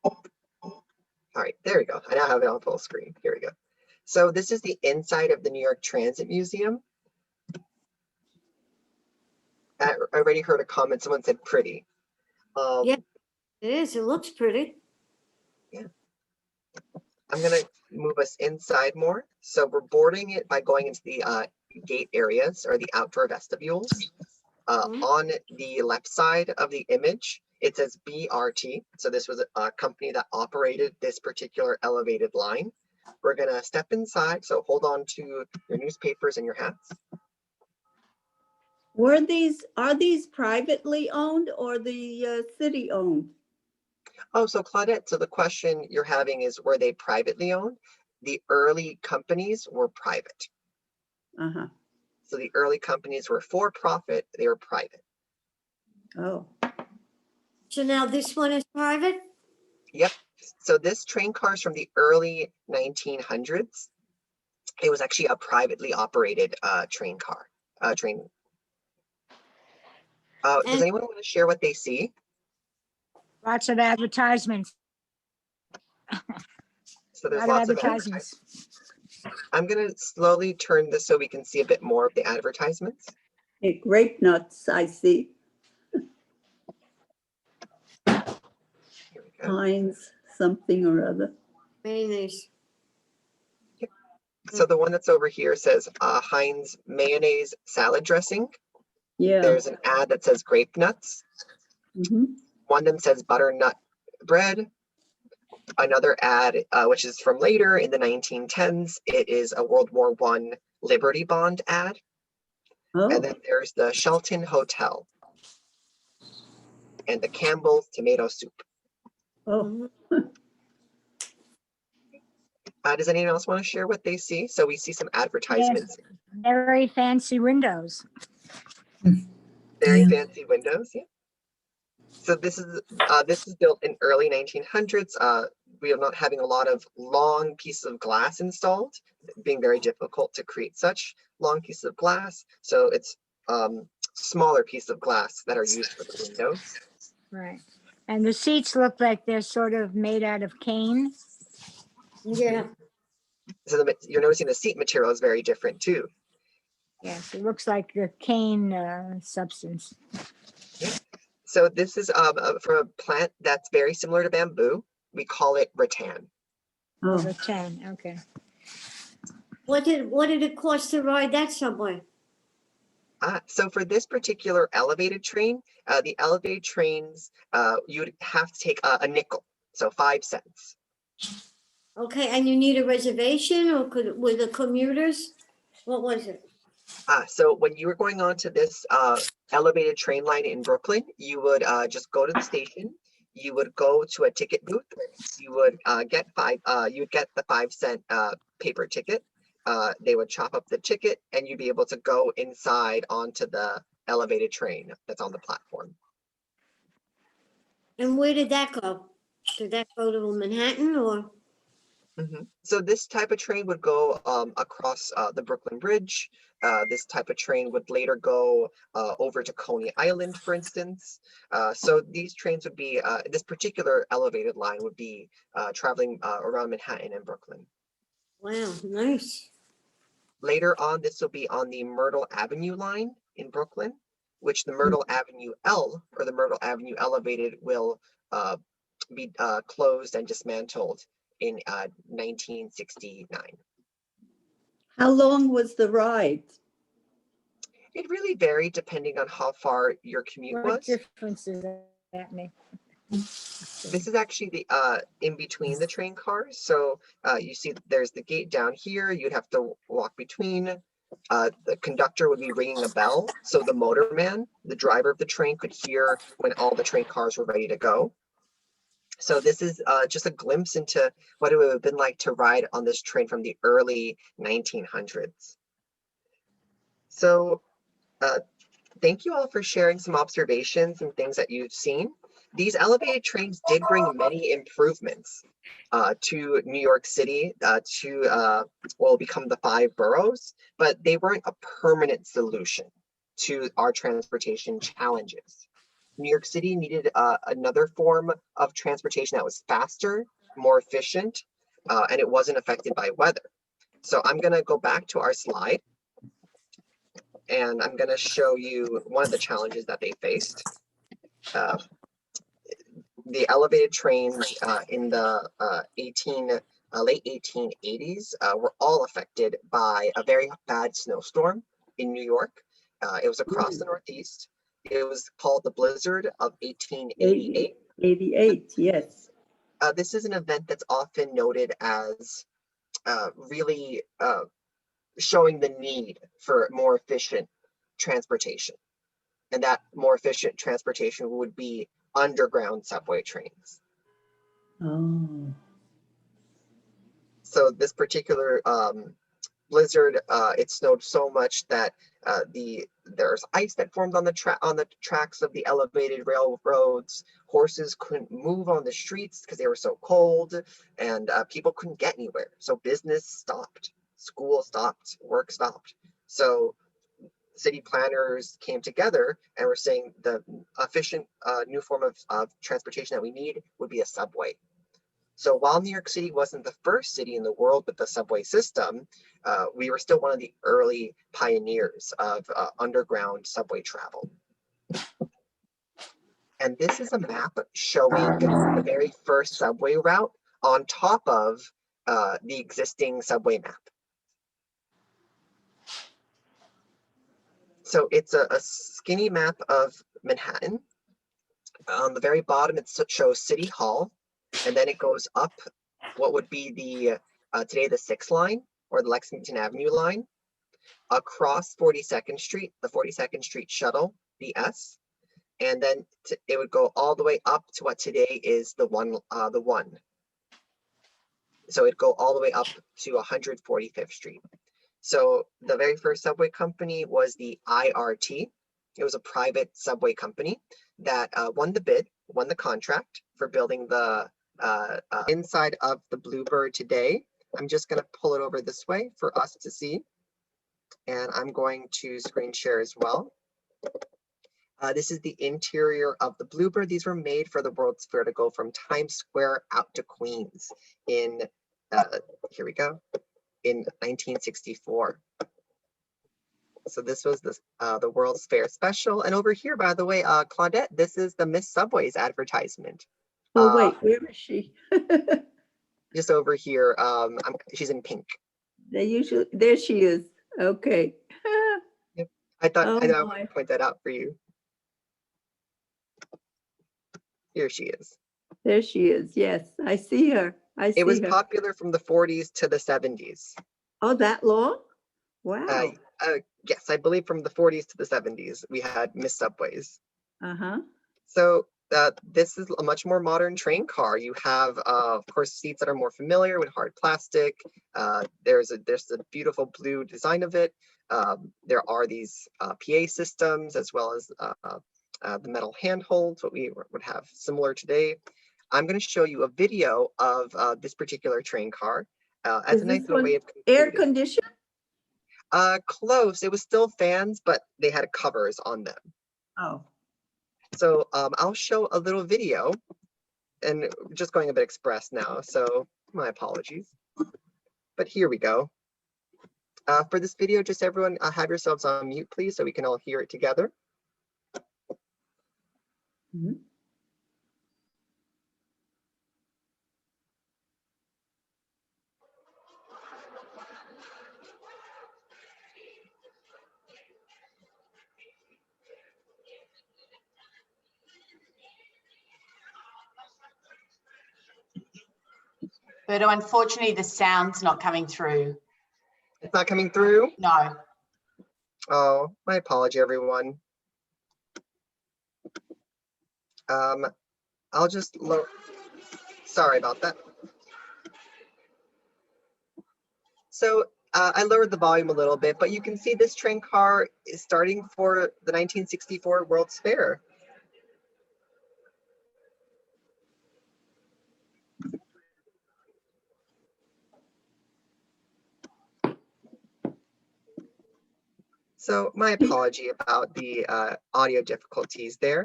All right, there we go. I now have it on full screen. Here we go. So this is the inside of the New York Transit Museum. I already heard a comment. Someone said pretty. Yeah, it is. It looks pretty. Yeah. I'm going to move us inside more. So we're boarding it by going into the gate areas or the outdoor vestibules. On the left side of the image, it says BRT. So this was a company that operated this particular elevated line. We're going to step inside. So hold on to your newspapers and your hats. Are these privately owned or the city owned? Oh, so Claudette, so the question you're having is, were they privately owned? The early companies were private. Uh-huh. So the early companies were for profit, they were private. Oh. So now this one is private? Yep. So this train car is from the early 1900s. It was actually a operated train car. Does anyone want to share what they see? Lots of advertisements. So there's A lot of lots of advertisements. I'm going to slowly turn this so we can see a bit more of the advertisements. Hey, grape nuts, I see. Here we go. Heinz something or other. Mayonnaise. So the one that's over here says Heinz mayonnaise salad dressing. Yeah. There's an ad that says grape nuts. Mm-hmm. One of them says butternut bread. Another ad, which is from later in the 1910s, it is a World War I Liberty Bond ad. Oh. And then there's the Shelton Hotel and the Campbell's tomato soup. Oh. Does anyone else want to share what they see? So we see some advertisements. Yes, very fancy windows. Very fancy windows, yeah. So this is built in early 1900s. We are not having a lot of long pieces of glass installed, being very difficult to create such long pieces of glass. So it's smaller pieces of glass that are used for the windows. Right. And the seats look like they're sort of made out of cane. Yeah. So you're noticing the seat material is very different too. Yes, it looks like a cane substance. Yeah. So this is from a plant that's very similar to bamboo. We call it rattan. Oh. Over 10, okay. What did it cost to ride that subway? So for this particular elevated train, the elevated trains, you'd have to take a nickel, so 5 cents. Okay, and you need a reservation or with the commuters? What was it? So when you were going on to this elevated train line in Brooklyn, you would just go to the station. You would go to a ticket booth. You would get the 5 cent paper ticket. They would chop up the ticket, and you'd be able to go inside onto the elevated train that's on the platform. And where did that go? Did that go to Manhattan or? So this type of train would go across the Brooklyn Bridge. This type of train would later go over to Coney Island, for instance. So these trains would be, this particular elevated line would be traveling around Manhattan and Brooklyn. Wow, nice. Later on, this will be on the Myrtle Avenue line in Brooklyn, which the Myrtle Avenue L, or the Myrtle Avenue Elevated, will be closed and dismantled in 1969. How long was the ride? It really varied depending on how far your commute What was. difference does that make? This is actually the in between the train cars. So you see there's the gate down here. You'd have to walk between. The conductor would be ringing a bell. So the motorman, the driver of the train, could hear when all the train cars were ready to go. So this is just a glimpse into what it would have been like to ride on this train from the early 1900s. So thank you all for sharing some observations and things that you've seen. These elevated trains did bring many improvements to New York City to become the 5 boroughs, but they weren't a permanent solution to our transportation challenges. New York City needed another form of transportation that was faster, more efficient, and it wasn't affected by weather. So I'm going to go back to our slide, and I'm going to show you one of the challenges that they faced. The elevated trains in the late 1880s were all affected by a very bad snowstorm in New York. It was across the Northeast. It was called the Blizzard of 1888. 88, yes. This is an event that's often noted as really showing the need for more efficient transportation. And that more efficient transportation would be underground subway trains. Oh. So this particular blizzard, it snowed so much that there's ice that formed on the tracks of the elevated railroads. Horses couldn't move on the streets because they were so cold, and people couldn't get anywhere. So business stopped, school stopped, work stopped. So city planners came together and were saying the efficient new form of transportation that we need would be a subway. So while New York City wasn't the first city in the world with the subway system, we were still one of the early pioneers of underground subway travel. And this is a map showing the very first subway route on top of the existing subway map. So it's a skinny map of Manhattan. On the very bottom, it shows City Hall, and then it goes up what would be the today the 6th line or the Lexington Avenue line, across 42nd Street, the 42nd Street shuttle, the S, and then it would go all the way up to what today is the one. So it'd go all the way up to 145th Street. So the very first subway company was the IRT. It was a private subway company that won the contract for building the inside of the Bluebird today. I'm just going to pull it over this way for us to see. And I'm going to screen share as well. This is the interior of the Bluebird. These were made for the World's Fair to go from Times Square out to Queens in, here we go, in 1964. So this was the World's Fair special. And over here, by the way, Claudette, this is the Miss Subway's advertisement. Oh, wait, where is she? Just over here, she's in pink. There she is. Okay. Yep. I thought Oh, I my. would point that out for you. Here she is. There she is. Yes, I see her. It was her. popular from the 40s to the 70s. Oh, that long? Wow. Yes, I believe from the 40s to the 70s, we had Miss Subways. Uh-huh. So this is a much more modern train car. You have, of course, seats that are more familiar with hard plastic. There's a beautiful blue design of it. There are these PA systems as well as the metal handholds, what we would have similar today. I'm going to show you a video of this particular train car as a nice little way of air conditioned? Close. It was still fans, but they had covers on them. Oh. So I'll show a little video, and we're just going a bit express now, so my apologies. But here we go. For this video, just everyone have yourselves on mute, please, so we can all hear it together. Mm-hmm. But unfortunately, the sound's not coming through. It's not coming through? No. Oh, my apology, everyone. I'll just lower. Sorry about that. So I lowered the volume a little bit, but you can see this train car is starting for the 1964 World's Fair. So my apology about the audio difficulties there.